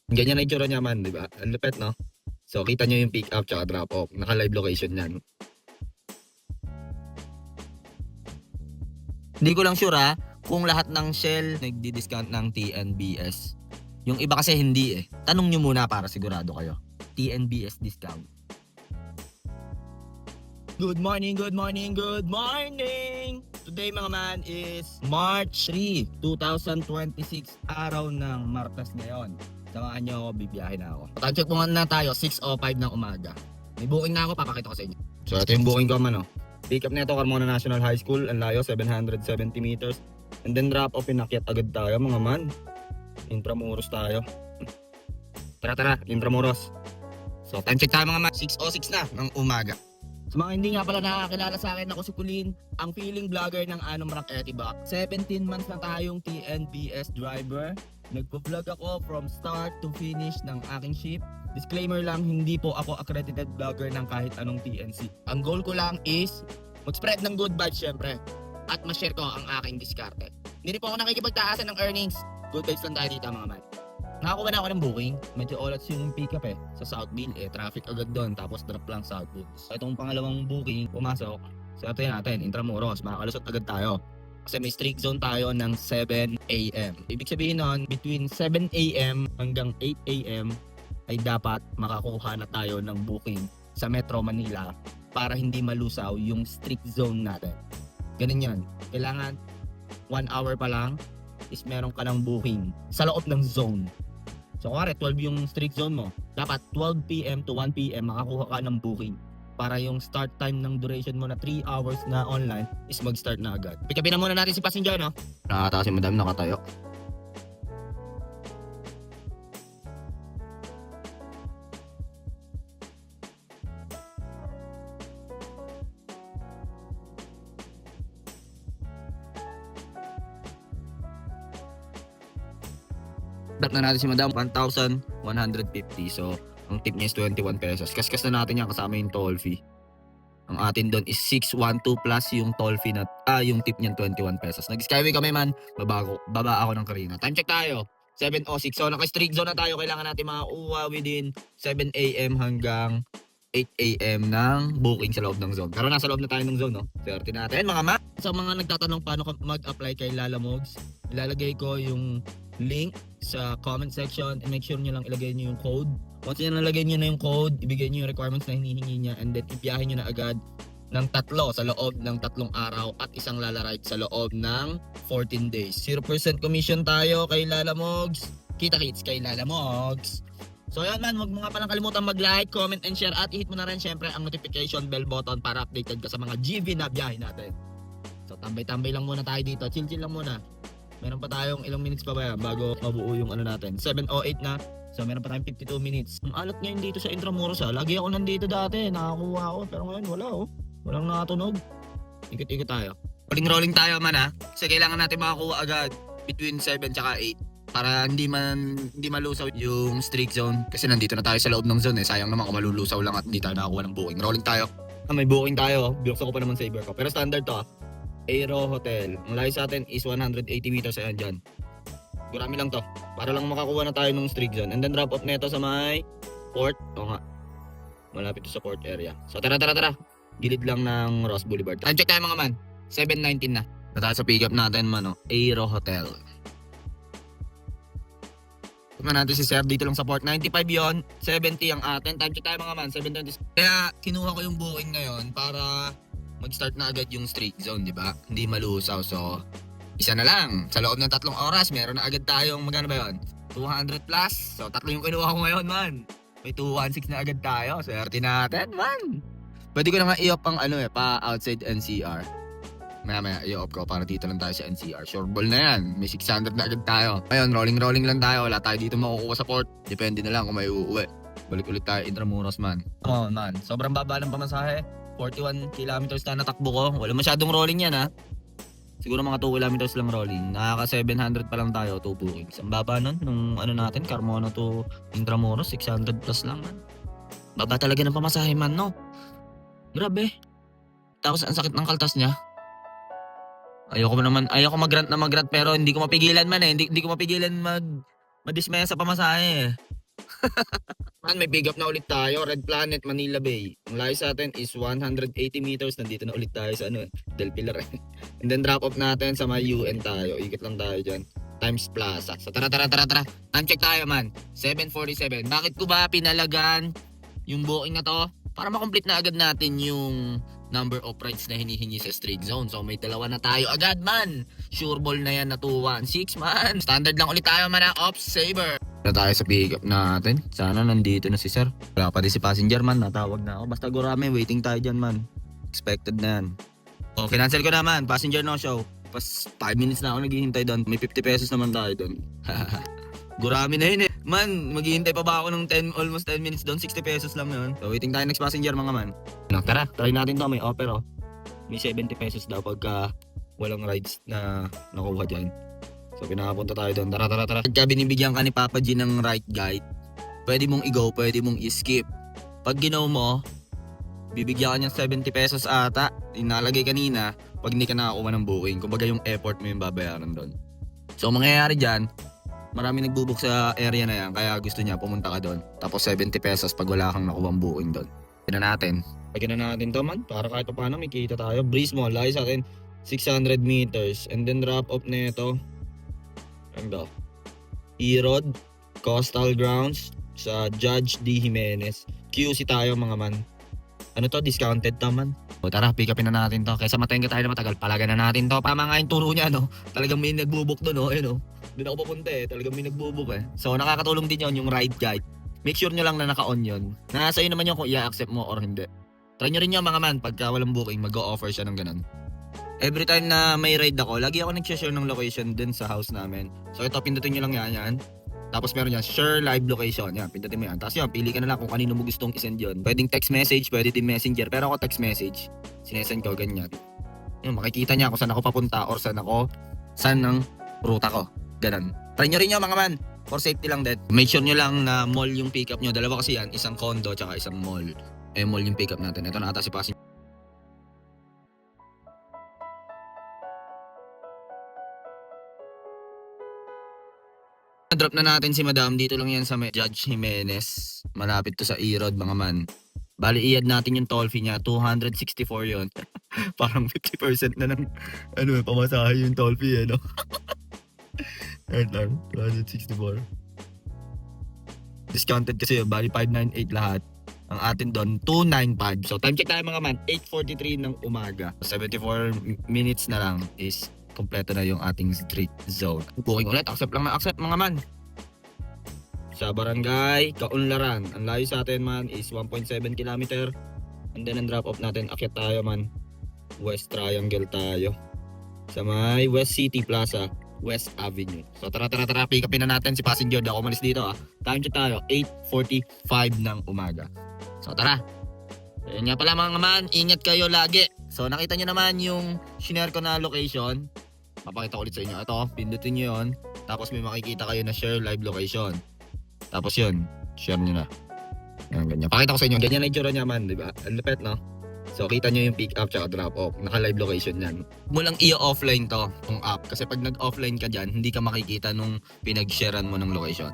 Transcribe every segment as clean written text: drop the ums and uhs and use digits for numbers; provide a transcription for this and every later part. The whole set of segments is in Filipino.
Ganyan na itsura niya man, di ba? Ang lupet, no? So, kita nyo yung pick up tsaka drop off. Naka-live location yan. Hindi ko lang sure kung lahat ng Shell nagdi-discount ng TNBS. Yung iba kasi hindi eh. Tanong nyo muna para sigurado kayo. TNBS discount. Good morning, good morning, good morning! Today mga man is March 3, 2026. Araw ng Martes ngayon. Samahan nyo ako, bibiyahin na ako. Time check po na tayo, 6:05 ng umaga. May booking na ako, papakita ko sa inyo. So ito yung booking ko man. Pick up nito, Carmona National High School. Ang layo, 770 meters. And then drop off, pinakyat agad tayo mga man. Intramuros tayo. Tara, Intramuros. So time check tayo mga man, 6:06 na ng umaga. Sa mga hindi nga pala nakakilala sa akin, ako si Kulin, ang feeling vlogger ng Anong Rock Etiba. 17 months na tayong TNBS driver. Nagpo-vlog ako from start to finish ng aking ship. Disclaimer lang, hindi po ako accredited vlogger ng kahit anong TNC. Ang goal ko lang is mag-spread ng good vibes syempre at ma-share ko ang aking diskarte. Hindi po ako nakikipagtaasan ng earnings. Good vibes lang tayo dito mga man. Nakakuha na ako ng booking. Medyo olats yung pick up sa Southville traffic agad doon tapos drop lang Southwood. So itong pangalawang booking, pumasok. So ito natin, Intramuros, makakalusot agad tayo. Kasi may streak zone tayo ng 7 AM. Ibig sabihin nun, between 7 AM hanggang 8 AM ay dapat makakuha na tayo ng booking sa Metro Manila para hindi malusaw yung streak zone natin. Ganun yan. Kailangan 1 hour pa lang is meron ka ng booking sa loob ng zone. So kuwari 12 yung streak zone mo, dapat 12 PM to 1 PM makakuha ka ng booking para yung start time ng duration mo na 3 hours na online is mag-start na agad. Pick upin na muna natin si passenger, no? Nakatawa si madam, nakatayo. Drop na natin si madam, 1,150. So, ang tip niya is 21 pesos. Kaskas na natin yan kasama yung toll fee. Ang atin doon is 612 plus yung toll fee na, yung tip niyan 21 pesos. Nag-skyway kami man, baba ako ng Karina. Time check tayo, 7:06. So, naka-streak zone na tayo. Kailangan natin makauwa within 7 AM hanggang 8 AM ng booking sa loob ng zone. Pero nasa loob na tayo ng zone, no? Swerte natin, mga ma. Sa mga nagtatanong paano mag-apply kay Lalamogs, ilalagay ko yung link sa comment section. And make sure nyo lang ilagay nyo yung code. Once nyo nalagay nyo na yung code, ibigay nyo yung requirements na hinihingi niya, and then ibiyahin nyo na agad ng 3 sa loob ng 3 araw at isang Lalaride sa loob ng 14 days. 0% commission tayo kay Lalamogs. Kita-kits kay Lalamogs. So yun man, huwag mo nga palang kalimutan mag-like, comment, and share at i-hit mo na rin syempre ang notification bell button para updated ka sa mga GV na biyahe natin. So tambay-tambay lang muna tayo dito, chill-chill lang muna. Meron pa tayong ilang minutes pa ba bago mabuo yung ano natin. 7:08 na, so meron pa tayong 52 minutes. Ang alat ngayon dito sa Intramuros lagi ako nandito dati, nakakuha ako, pero ngayon wala walang nakatunog. Ikot-ikot tayo. Rolling tayo man kasi kailangan natin makakuha agad between 7 tsaka 8. Para hindi malusaw yung streak zone. Kasi nandito na tayo sa loob ng zone sayang naman kung malulusaw lang at hindi tayo nakakuha ng booking. Rolling tayo. May booking tayo. Binuksan ko pa naman sa Saver ko. Pero standard to Aero Hotel. Ang layo sa atin is 180 meters. Ayan dyan. Gurami lang to. Para lang makakuha na tayo ng streak zone. And then drop off neto sa may port. O nga. Malapit to sa port area. So tara. Gilid lang ng Ross Boulevard. Time check tayo mga man. 7:19 na. Nataas sa pick up natin man Aero Hotel. Tignan natin si Sir dito lang sa port. 95 yon, 70 ang atin. Time check tayo mga man, 7:20. Kaya kinuha ko yung booking ngayon para mag-start na agad yung streak zone, di ba? Hindi malusaw. So, isa na lang. Sa loob ng 3 oras, meron na agad tayong magkano ba yun? 200 plus. So, 3 yung kinuha ko ngayon man. May 216 na agad tayo. Swerte natin man. Pwede ko na nga i-off ang pa outside NCR. Maya i-off ko para dito lang tayo sa NCR. Sure ball na yan. May 600 na agad tayo. Ngayon, rolling lang tayo. Wala tayo dito makukuha sa port. Depende na lang kung may uuwi. Balik ulit tayo Intramuros man. Oh man, sobrang baba ng pamasahe. 41 kilometers na natakbo ko. Wala masyadong rolling yan Siguro mga 2 kilometers lang rolling. Nakaka 700 pa lang tayo, 2 bookings. Ang baba nun, nung natin, Carmona to Intramuros, 600 plus lang man. Baba talaga ng pamasahe man, no? Grabe. Tapos ang sakit ng kaltas niya. Ayoko mag-grant pero hindi ko mapigilan man Hindi ko mapigilan madismaya sa pamasahe Man, may pick up na ulit tayo. Red Planet, Manila Bay. Ang layo sa atin is 180 meters. Nandito na ulit tayo sa Del Pilar eh. And then drop off natin sa may UN tayo. Ikot lang tayo dyan. Times Plaza. So tara. Time check tayo man. 7:47. Bakit ko ba pinalagan yung booking na to? Para makomplete na agad natin yung number of rides na hinihingi sa straight zone. So may dalawa na tayo agad man. Sure ball na yan na 216 man. Standard lang ulit tayo man na Ops Saber. Na tayo sa pick up natin. Sana nandito na si sir. Wala pa din si passenger man. Natawag na ako. Basta gurami. Waiting tayo dyan man. Expected na yan. O, kinancel ko naman. Passenger no show. Pas 5 minutes na ako naghihintay doon. May 50 pesos naman tayo doon. Gurami na yun eh. Man, maghihintay pa ba ako ng almost 10 minutes doon? 60 pesos lang yun. So, waiting tayo next passenger mga man. No, tara, try natin to. May offer oh. May 70 pesos daw pagka walang rides na nakuha dyan. So, pinakapunta tayo doon. Tara. Pagka binibigyan ka ni Papa G ng right guide, pwede mong i-go, pwede mong i-skip. Pag ginaw mo, bibigyan ka niya 70 pesos ata. Inalagay kanina, pag hindi ka nakakuha ng booking. Kumbaga yung effort mo yung babayaran doon. So, mangyayari dyan, marami nagbubook sa area na yan, kaya gusto niya pumunta ka doon. Tapos 70 pesos pag wala kang nakuha ng booking doon. Pagyan natin to man, para kahit pa paano may kita tayo. Breeze mo, layo sa atin 600 meters. And then drop off na ito. Ano daw? Erod, Coastal Grounds sa Judge D. Jimenez. QC tayo mga man. Ano to? Discounted to man. O tara, pick upin na natin to. Kaysa matenga tayo na matagal, palagan na natin to. Tama nga yung turo niya, no? Talagang may nagbubuk doon, no? Ayun, no? Doon ako papunta eh. Talagang may nagbubuk eh. So, nakakatulong din yun yung ride guide. Make sure nyo lang na naka-on yun. Nasa iyo naman yun kung i-accept mo or hindi. Try nyo rin yun mga man. Pagka walang booking, mag-o-offer siya ng ganun. Every time na may ride ako, lagi ako nag-share ng location din sa house namin. So ito, pindutin nyo lang yan. Tapos meron yan, share live location. Yan, pindutin mo yan. Tapos yan, pili ka na lang kung kanino mo gustong isend yun. Pwedeng text message, pwede din messenger. Pero ako text message, sinesend ko, ganyan. Yun, makikita niya kung saan ako papunta or saan ang ruta ko. Ganun. Try nyo rin yun mga man. For safety lang din. Make sure nyo lang na mall yung pick up nyo. Dalawa kasi yan, isang condo tsaka isang mall. Mall yung pick up natin. Ito na ata si passenger. Drop na natin si Madam. Dito lang yan sa Judge Jimenez. Malapit to sa Erod mga man. Bali, i-add natin yung toll fee niya. 264 yun. Parang 50% na ng pamasahe yung toll fee, no? Right lang. 264. Discounted kasi yun. Bali, 598 lahat. Ang atin doon, 295. So, time check tayo mga man. 8:43 ng umaga. 74 minutes na lang is kompleto na yung ating street zone. Booking ulit. Accept lang na accept mga man. Sa barangay Kaunlaran. Ang layo sa atin man is 1.7 km. And then ang drop off natin, akyat tayo man. West Triangle tayo. Sa may West City Plaza, West Avenue. So tara. Pick upin na natin si passenger. Di ako umalis dito ah. Time check tayo. 8:45 ng umaga. So tara. Ayun nga pala mga man. Ingat kayo lagi. So nakita nyo naman yung shinare ko na location. Mapakita ko ulit sa inyo. Ito, pindutin nyo yun. Tapos may makikita kayo na share live location. Tapos yun, share nyo na. Yan, ganyan. Pakita ko sa inyo. Ganyan na itsura niya man, di ba? Ang lupet, no? So, kita nyo yung pick up tsaka drop off. Naka-live location yan. Mulang i-offline to, yung app. Kasi pag nag-offline ka dyan, hindi ka makikita nung pinag-sharean mo ng location.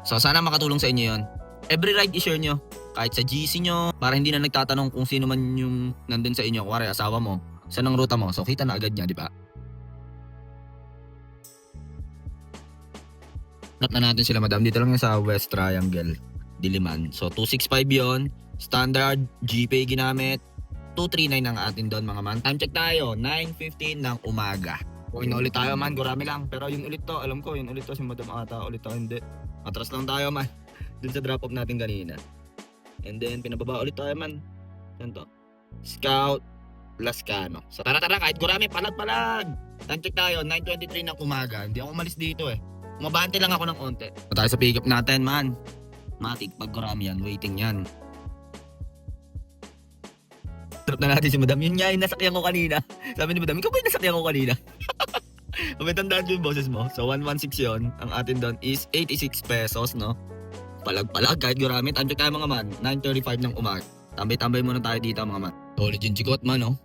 So, sana makatulong sa inyo yun. Every ride i-share nyo. Kahit sa GC nyo. Para hindi na nagtatanong kung sino man yung nandun sa inyo. Kuwari, asawa mo. Saan ang ruta mo? So, kita na agad niya, di ba? Not na natin sila madam. Dito lang yan sa West Triangle, Diliman. So 265 yon. Standard GPay ginamit. 239 ang atin doon mga man. Time check tayo. 9:15 ng umaga. Kung ulit tayo man, gurami lang. Pero yun ulit to, alam ko yun ulit to si madam ata. Ulit to hindi. Atras lang tayo man. Dun sa drop off natin kanina. And then pinababa ulit tayo man. Yan to. Scout Lascano. So tara kahit gurami, palag. Time check tayo. 9:23 ng umaga. Hindi ako umalis dito eh. Umabante lang ako ng onte. Tayo sa pick up natin man. Matik, pag gurami yan, waiting yan. Drop na natin si madam. Yun nga yung nasakyan ko kanina. Sabi ni madam, ikaw ba yung nasakyan ko kanina? Tandaan ko yung boses mo. So 116 yun. Ang atin doon is 86 pesos, no? Palag kahit gurami. Time check tayo mga man. 9:35 ng umaga. Tambay muna tayo dito mga man. Solid yung chikot man, no?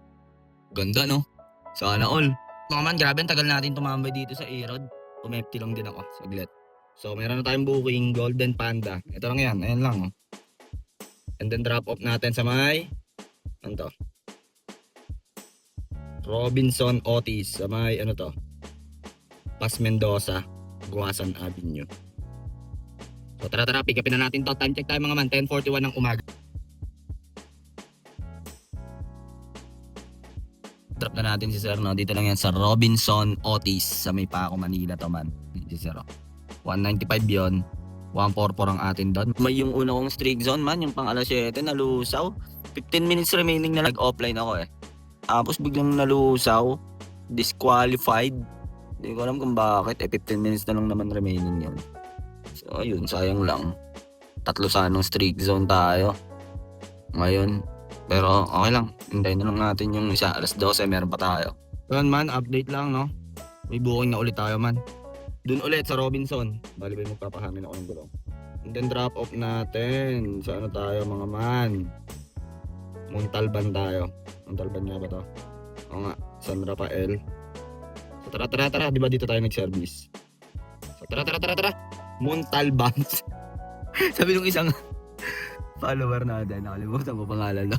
Ganda, no? Sana all. Mga man, grabe ang tagal natin tumambay dito sa Erod. Umempty lang din ako. Saglit. So, meron na tayong booking, Golden Panda. Ito lang yan, ayan lang. Oh. And then drop off natin sa may, ano to? Robinson Otis, sa may, ano to? Pas Mendoza, Guasan Avenue. So, tara, pick upin na natin to. Time check tayo mga man, 10:41 ng umaga. Drop na natin si Sir, no? Dito lang yan sa Robinson Otis, sa may Paco, Manila to man. Si Sir, 195 yon, 144 ang atin doon. May yung una kong streak zone man, yung pang alas 7, nalusaw. 15 minutes remaining na nag-offline ako eh. Tapos biglang nalusaw, disqualified. Hindi ko alam kung bakit, 15 minutes na lang naman remaining yun. So ayun, sayang lang. Tatlo sanong streak zone tayo ngayon. Pero okay lang, hintayin na lang natin yung isa, alas 12, meron pa tayo. Yun man, update lang no. May booking na ulit tayo man. Doon ulit sa Robinson. Bali ba magpapahamin ako ng gulong. And then drop off natin. Sa ano tayo mga man? Montalban tayo. Montalban nga ba to? Oo nga, San Rafael. So tara. Di ba dito tayo nag-service? So tara. Montalban. Sabi nung isang follower natin, nakalimutan ko pangalan no?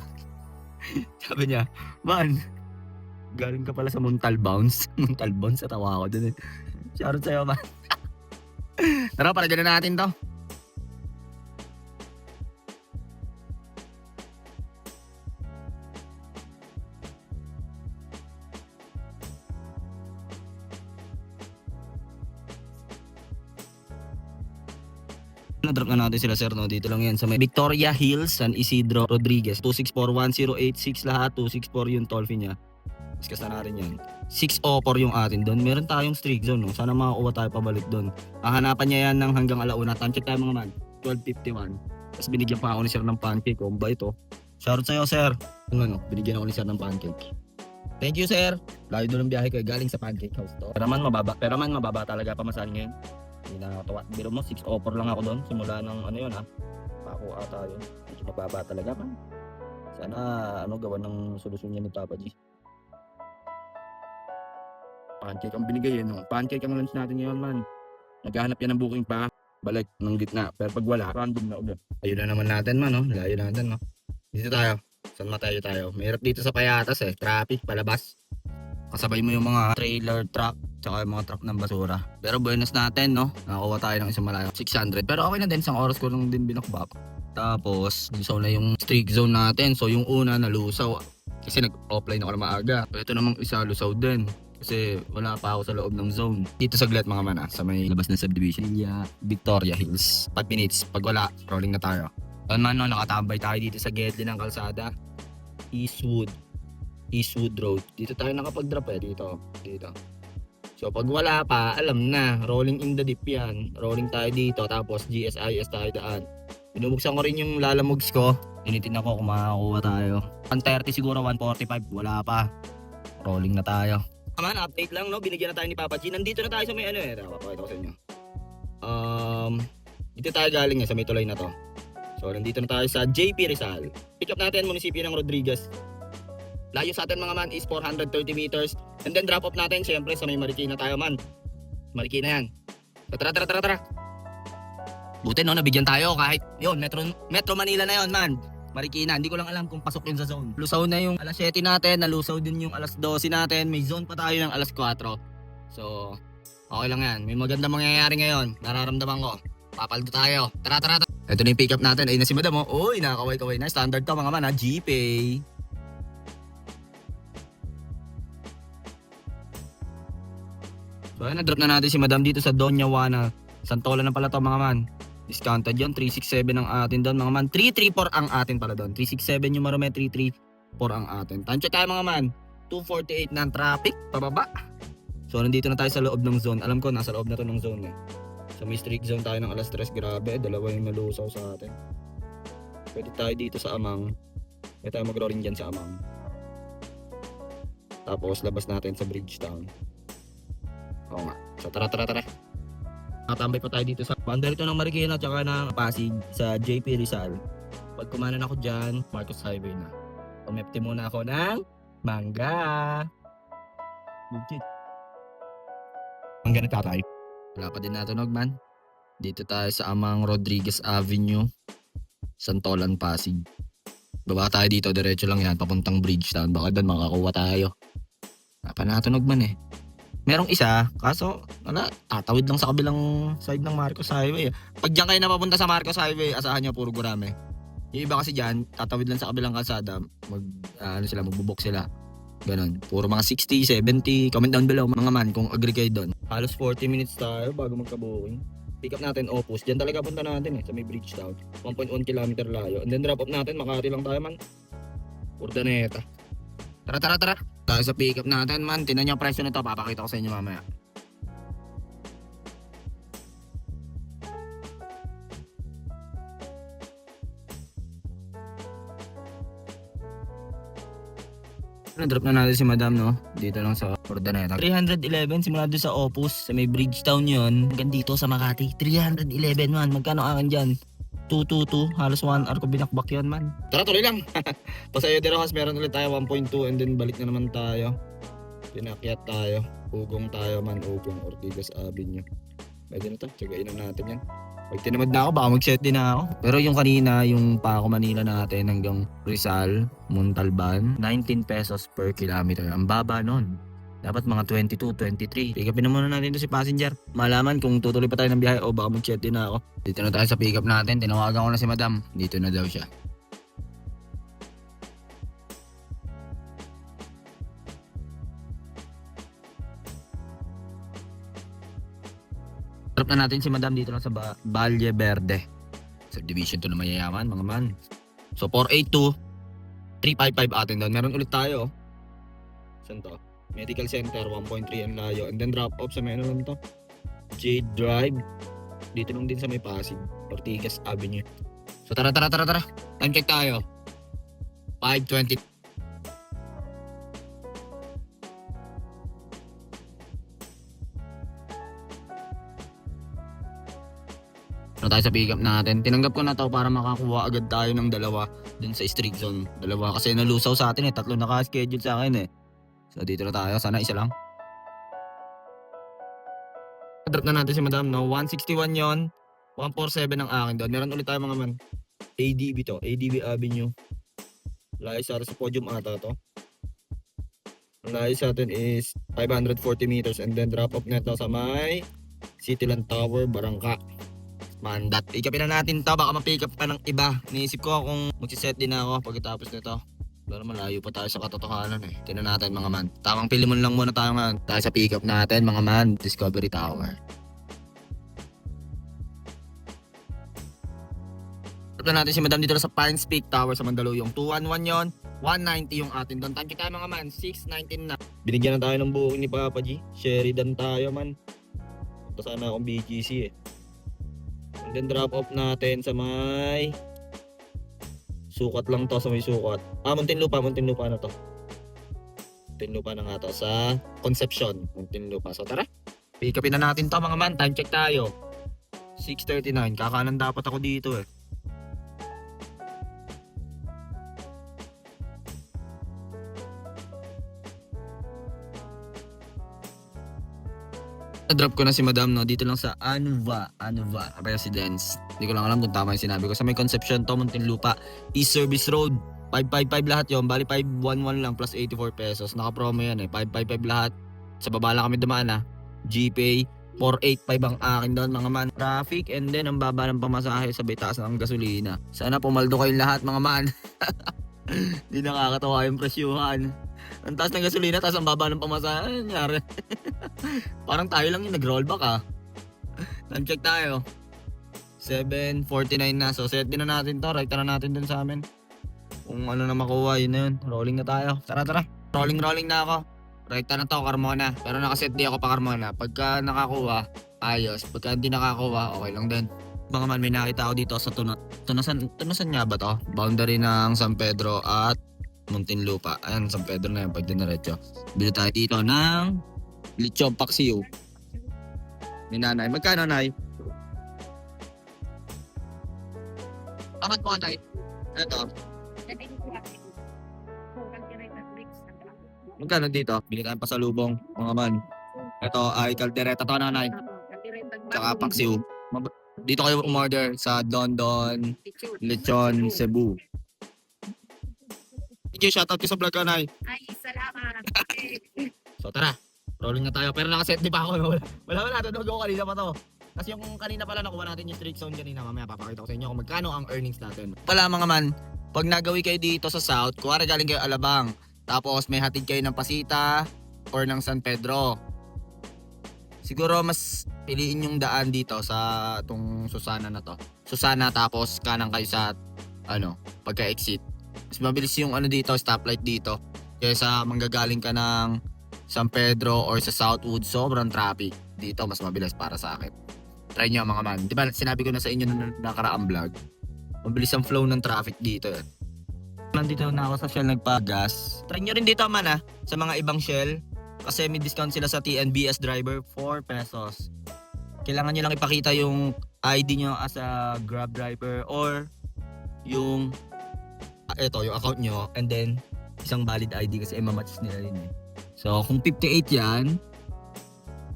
Sabi niya, man, galing ka pala sa Montalbounce. Montalbounce, natawa ako dun eh. Shoutout sa'yo man. Tara, para dyan na natin to. Na-drop na natin sila sir no. Dito lang yan sa may Victoria Hills, San Isidro Rodriguez. 2641086 lahat. 264 yung toll fee niya. Discuss na natin yan. 604 yung atin doon. Meron tayong streak zone no. Sana makakuha tayo pabalik doon. Hahanapan niya yan ng hanggang alauna. Time check tayo mga man. 12:51. Tapos binigyan pa ako ni sir ng pancake. Oh, ba ito? Shoutout sa'yo sir. Ano, binigyan ako ni sir ng pancake. Thank you sir. Layo doon ang biyahe ko galing sa pancake house to. Pero man mababa talaga pamasahin ngayon. Hindi nakakatawa. Biro mo, 604 lang ako doon. Simula ng ano yun ha. Pako ata yun. Medyo mababa talaga man. Sana gawa ng solusyon niya ni Papa G. Pancake ang binigay no. Pancake ang lunch natin ngayon man. Naghahanap yan ng booking pa. Balik ng gitna. Pero pag wala, random na ulit. Ayun na naman natin man no. Layo natin no. Dito tayo. San Mateo tayo. Mahirap dito sa Payatas eh. Traffic palabas. Kasabay mo yung mga trailer truck tsaka yung mga truck ng basura. Pero buenos natin no. Nakakuha tayo ng isang malayo. 600. Pero okay na din. Isang oras ko lang din binakbak. Tapos lusaw na yung streak zone natin. So yung una nalusaw. Kasi nag-offline ako na maaga. Ito namang isa lusaw din. Kasi wala pa ako sa loob ng zone. Dito sa Glet mga mana, sa may labas ng subdivision. Victoria Hills. 5 minutes. Pag wala, rolling na tayo. No, nakatambay tayo dito sa gate ng kalsada. Eastwood Road. Dito tayo nakapag-drop eh. Dito. So pag wala pa, alam na. Rolling in the deep yan. Rolling tayo dito. Tapos GSIS tayo daan. Binubuksan ko rin yung lalamugs ko. Tinitin ako kung makakuha tayo. 130 siguro, 145. Wala pa. Rolling na tayo. Aman, update lang no, binigyan na tayo ni Papa G. Nandito na tayo sa may ano eh, papakita ko sa inyo. Dito tayo galing sa may tulay na to. So, nandito na tayo sa JP Rizal. Pick up natin, munisipyo ng Rodriguez. Layo sa atin mga man is 430 meters. And then drop off natin, syempre sa may Marikina tayo man. Marikina yan. So, tara. Buti no, nabigyan tayo kahit yun, Metro Manila na yon man. Marikina, hindi ko lang alam kung pasok yun sa zone. Lusaw na yung alas 7 natin, nalusaw din yung alas 12 natin, may zone pa tayo ng alas 4. So, okay lang yan. May magandang mangyayari ngayon, nararamdaman ko. Papaldo tayo. Tara. Ito na yung pick up natin. Ayun na si madam oh. Uy, nakakaway-kaway na. Standard to mga man ha, GPay. So, ayun, na-drop na natin si madam dito sa Doña Juana. Santola na pala to mga man. Discounted yun, 367 ang atin doon mga man. 334 ang atin pala doon. 367 yung marumi, 334 ang atin. Time check tayo mga man. 248 na ang traffic, pababa. So nandito na tayo sa loob ng zone. Alam ko nasa loob na to ng zone eh. So may streak zone tayo ng alas 3, grabe. Dalawa yung nalusaw sa atin. Pwede tayo dito sa Amang. Pwede tayo mag-rolling dyan sa Amang. Tapos labas natin sa Bridgetown. Oo nga. So tara. Nakatambay pa tayo dito sa boundary to ng Marikina tsaka ng Pasig sa JP Rizal. Pag kumanan ako dyan, Marcos Highway na. Pumepti muna ako ng mangga. Bukit. Mangga na tatay. Wala pa din natunog man. Dito tayo sa Amang Rodriguez Avenue, Santolan, Pasig. Baba tayo dito, diretso lang yan, papuntang Bridgetown. Baka doon makakuha tayo. Panatunog man eh. Merong isa, kaso wala, tatawid lang sa kabilang side ng Marcos Highway. Pag diyan kayo napapunta sa Marcos Highway, asahan nyo puro gurame. Yung iba kasi diyan, tatawid lang sa kabilang kalsada, magbubok sila. Ganon. Puro mga 60, 70. Comment down below mga man kung agree kayo doon. Halos 40 minutes tayo bago magka-booking. Pick up natin Opus. Diyan talaga punta natin sa may Bridgetown. 1.1 kilometer layo. And then drop off natin, Makati lang tayo man. Urdaneta. Tara. Tayo sa pick up natin man. Tingnan niyo ang presyo nito. Papakita ko sa inyo mamaya. Na-drop na natin si Madam, no? Dito lang sa Urdaneta. 311 simula doon sa Opus. Sa may Bridgetown yun. Hanggang dito sa Makati. 311 man. Magkano akin dyan? 222. Halos 1 hour ko binakbak yun man. Tara, tuloy lang. Pasayo de Rojas, meron ulit tayo 1.2 and then balik na naman tayo. Pinakyat tayo. Ugong tayo man. Ugong Ortigas Avenue. Pwede na to. Tsagain na natin yan. Pag tinamad na ako, baka mag-set din na ako. Pero yung kanina, yung Paco Manila natin hanggang Rizal, Montalban, 19 pesos per kilometer. Ang baba nun. Dapat mga 22, 23. Pick upin na muna natin ito si passenger. Malaman kung tutuloy pa tayo ng biyahe o baka mag-set din na ako. Dito na tayo sa pick up natin. Tinawagan ko na si Madam. Dito na daw siya. Drop na natin si Madam dito lang sa Valle Verde. Subdivision to na mayayaman, mga man. So 482, 355 atin doon. Meron ulit tayo. Saan to? Medical Center, 1.3 ang layo. And then drop off sa may ano lang to? Jade Drive. Dito lang din sa may Pasig. Ortigas Avenue. So tara. Time check tayo. 5:20. Ano tayo sa pick up natin. Tinanggap ko na to para makakuha agad tayo ng dalawa dun sa street zone. Dalawa kasi nalusaw sa atin eh. 3 naka-schedule sa akin eh. So dito na tayo. Sana isa lang. Drop na natin si Madam, no? 161 yon, 147 ang akin doon. Meron ulit tayo mga man. ADB to. ADB Avenue. Layo sa podium ata to. Ang layo sa atin is 540 meters and then drop off neto sa may Cityland Tower, Barangka. Mandat. Pick-upin na natin to. Baka ma-pick up pa ng iba. Niisip ko kung magsiset din ako pagkatapos nito. Pero malayo pa tayo sa katotohanan eh. Tingnan natin mga man. Tamang pilimon lang muna tayo ngayon. Tayo sa pick-up natin mga man. Discovery Tower. Tapos natin si Madam dito sa Pines Peak Tower sa Mandaluyong. 211 yon, 190 yung atin doon. Thank you tayo mga man. 619 na. Binigyan na tayo ng booking ni Papa G. Sheridan tayo man. Ito sana akong BGC eh. And then drop off natin sa may sukat lang to, sa may sukat. Muntinlupa na to. Muntinlupa na nga to sa Concepcion, Muntinlupa. So tara, pick upin na natin to mga man. Time check tayo. 6:39. Kakanan dapat ako dito eh. Na-drop ko na si Madam, no, dito lang sa Anuva Residence. Hindi ko lang alam kung tama yung sinabi ko. Sa may Concepcion to, Muntinlupa, East Service Road. 555 lahat yon, bali 511 lang plus 84 pesos. Naka-promo yan eh, 555 lahat. Sa baba lang kami dumaan ha. GPay, 485 ang akin doon mga man. Traffic and then ang baba ng pamasahe sa taas ng gasolina. Sana pumaldo kayong lahat mga man. Hindi nakakatawa yung presyuhan. Ang taas ng gasolina, taas ang baba ng pamasahe. Nangyari. Parang tayo lang yung nag-rollback ah. Time check tayo. 7:49 na. So set din na natin to. Right na natin dun sa amin. Kung ano na makuha, yun na yun. Rolling na tayo. Tara. Rolling na ako. Right na to, Carmona. Pero nakaset di ako pa Carmona. Pagka nakakuha, ayos. Pagka hindi nakakuha, okay lang din. Mga man, may nakita ako dito sa Tunasan nga ba to? Boundary ng San Pedro at Muntinlupa. Ayan, San Pedro na yan. Pag dinaretso. Bili tayo dito ng Lechon Paksiw. May nanay. Magkano, nay? Amat po, nay. Ito. Magkano dito? Bili tayong pasalubong, mga man. Ito ay kaldereta to, nanay. Tsaka paksiw. Dito kayo umorder sa Don Don Lechon Cebu. Thank you, shoutout ko sa vlog ka, Nay. Ay, salamat. So tara, rolling na tayo. Pero nakaset di pa ako. Wala, tunog ako kanina pa to. Kasi yung kanina pala nakuha natin yung streak zone kanina. Mamaya papakita ko sa inyo kung magkano ang earnings natin. Pala mga man, pag nagawi kayo dito sa South, kuwari galing kayo Alabang, tapos may hatid kayo ng Pasita or ng San Pedro. Siguro mas piliin yung daan dito sa itong Susana na to. Susana tapos kanan kayo sa pagka-exit. Mas mabilis yung dito, stoplight dito. Kaysa manggagaling ka ng San Pedro or sa Southwood, sobrang traffic. Dito mas mabilis para sa akin. Try nyo mga man. Diba sinabi ko na sa inyo na nakaraang vlog. Mabilis ang flow ng traffic dito. Nandito na ako sa Shell nagpagas. Try nyo rin dito man sa mga ibang Shell. Kasi may discount sila sa TNBS driver, 4 pesos. Kailangan nyo lang ipakita yung ID nyo as a Grab driver or yung yung account nyo, and then isang valid ID kasi mamatch nila yun eh. So kung 58 yan,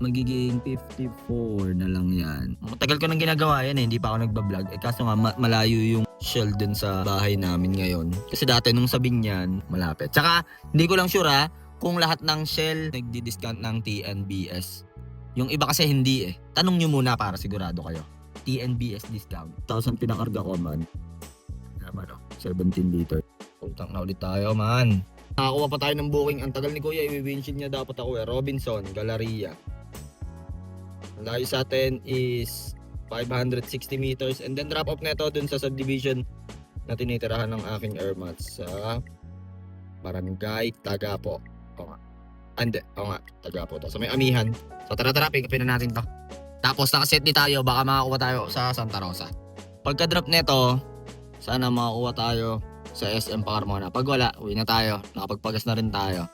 magiging 54 na lang yan. Matagal ko nang ginagawa yan eh, hindi pa ako nagbablog. Kaso nga malayo yung Shell dun sa bahay namin ngayon. Kasi dati nung sa Binyan, malapit. Tsaka hindi ko lang sure kung lahat ng Shell nagdi-discount ng TNBS. Yung iba kasi hindi eh. Tanong nyo muna para sigurado kayo. TNBS discount. 1,000 pinakarga ko man. 17 liter. Utang na ulit tayo man. Nakakuha pa tayo ng booking. Ang tagal ni Kuya, i-windshield niya dapat ako Robinson, Galleria. Ang layo sa atin is 560 meters. And then drop off neto dun sa subdivision na tinitirahan ng aking airmats sa Barangay Tagapo. O nga, Tagapo to. So may amihan. So tara, pick upin na natin to. Tapos nakaset di tayo, baka makakuha tayo sa Santa Rosa. Pagka drop neto, sana makakuha tayo sa SM Carmona. Pag wala, uwi na tayo. Nakapagpagas na rin tayo.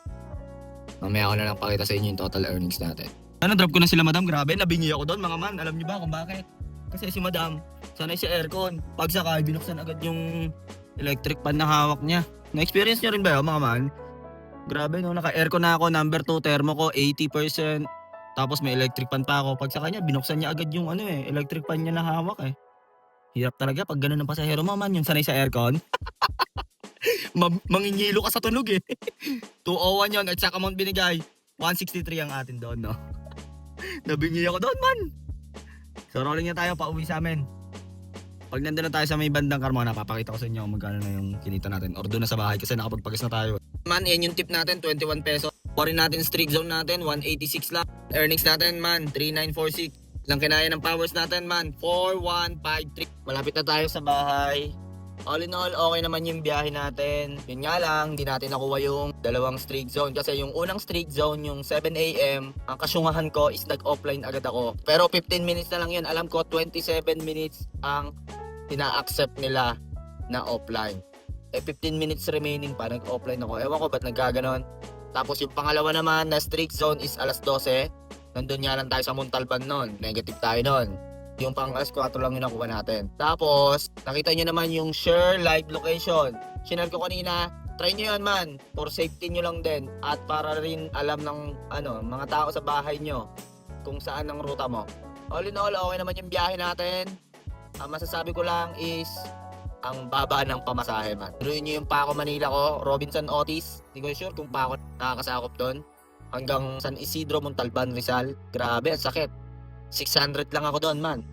Mamaya ko na lang pakita sa inyo yung total earnings natin. Drop ko na sila madam. Grabe, nabingi ako doon mga man. Alam niyo ba kung bakit? Kasi si madam, sanay si aircon. Pag sakay, binuksan agad yung electric pan na hawak niya. Na-experience niyo rin ba yun mga man? Grabe no, naka-aircon na ako. Number 2, thermo ko 80%. Tapos may electric pan pa ako. Pag sakay niya, binuksan niya agad yung electric pan niya na hawak eh. Hirap talaga pag ganun ng pasahero mo man, yung sanay sa aircon. Manginghilo ka sa tunog eh. 201 yun at saka amount binigay. 163 ang atin doon, no? Nabingi ako doon man. So rolling na tayo pa uwi sa amin. Pag nandun na tayo sa may bandang Carmona, papakita ko sa inyo magkano na yung kinita natin. Or doon na sa bahay kasi nakapagpagas na tayo. Man, yan yung tip natin, 21 pesos. Foreign natin, streak zone natin, 186 lang. Earnings natin man, 3946. Lang kinaya ng powers natin man, 4153. Malapit na tayo sa bahay. All in all, okay naman yung biyahe natin. Yun nga lang, hindi natin nakuha yung dalawang streak zone. Kasi yung unang streak zone, yung 7 AM, ang kasyungahan ko is nag-offline agad ako. Pero 15 minutes na lang yun. Alam ko, 27 minutes ang ina-accept nila na offline. 15 minutes remaining pa, nag-offline ako. Ewan ko ba't nagkaganon. Tapos yung pangalawa naman na streak zone is alas 12. Nandun nga lang tayo sa Montalban nun. Negative tayo nun. Yung pang alas 4 lang yung nakuha natin. Tapos, nakita nyo naman yung share live location. Sinare ko kanina, try nyo yan man. For safety nyo lang din. At para rin alam ng mga tao sa bahay nyo kung saan ang ruta mo. All in all, okay naman yung biyahe natin. Ang masasabi ko lang is ang baba ng pamasahe man. Pero yun yung Paco Manila ko, Robinson Otis. Hindi ko sure kung Paco nakakasakop doon. Hanggang San Isidro, Montalban, Rizal. Grabe, ang sakit. 600 lang ako doon man.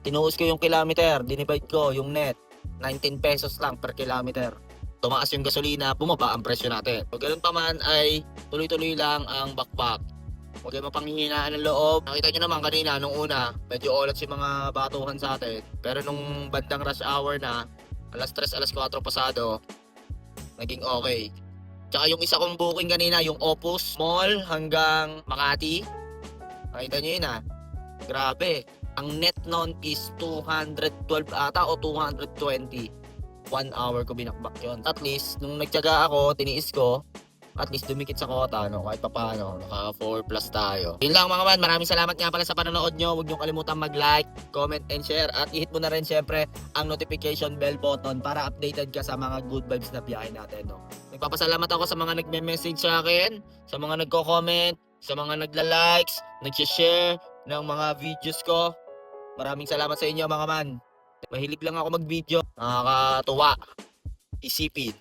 Tinuos ko yung kilometer, dinivide ko yung net. 19 pesos lang per kilometer. Tumaas yung gasolina, bumaba ang presyo natin. Pag ganun pa man ay tuloy-tuloy lang ang backpack. Huwag kayo mapanghihinaan ng loob. Nakita nyo naman kanina, nung una, medyo olat si mga batuhan sa atin. Pero nung bandang rush hour na, alas 3, alas 4 pasado, naging okay. Tsaka yung isa kong booking kanina, yung Opus Mall hanggang Makati. Nakita nyo yun Grabe. Ang net nun is 212 ata o 220. 1 hour ko binakbak yun. At least, nung nagtyaga ako, tiniis ko, at least dumikit sa kota, kahit pa paano, naka 4 plus tayo. Yun lang mga man, maraming salamat nga pala sa panonood nyo. Huwag nyo kalimutan mag-like, comment, and share. At i-hit mo na rin syempre ang notification bell button para updated ka sa mga good vibes na biyahe natin. Nagpapasalamat ako sa mga nagme-message sa akin, sa mga nagko-comment, sa mga nagla-likes, nag-share ng mga videos ko. Maraming salamat sa inyo mga man. Mahilig lang ako mag-video. Nakakatuwa. Isipin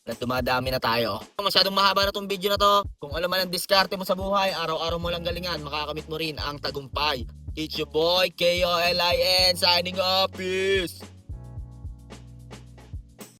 na dumadami na tayo. Masyadong mahaba na tong video na to. Kung alam man ang diskarte mo sa buhay, araw-araw mo lang galingan, makakamit mo rin ang tagumpay. It's your boy, KOLIN, signing off. Peace!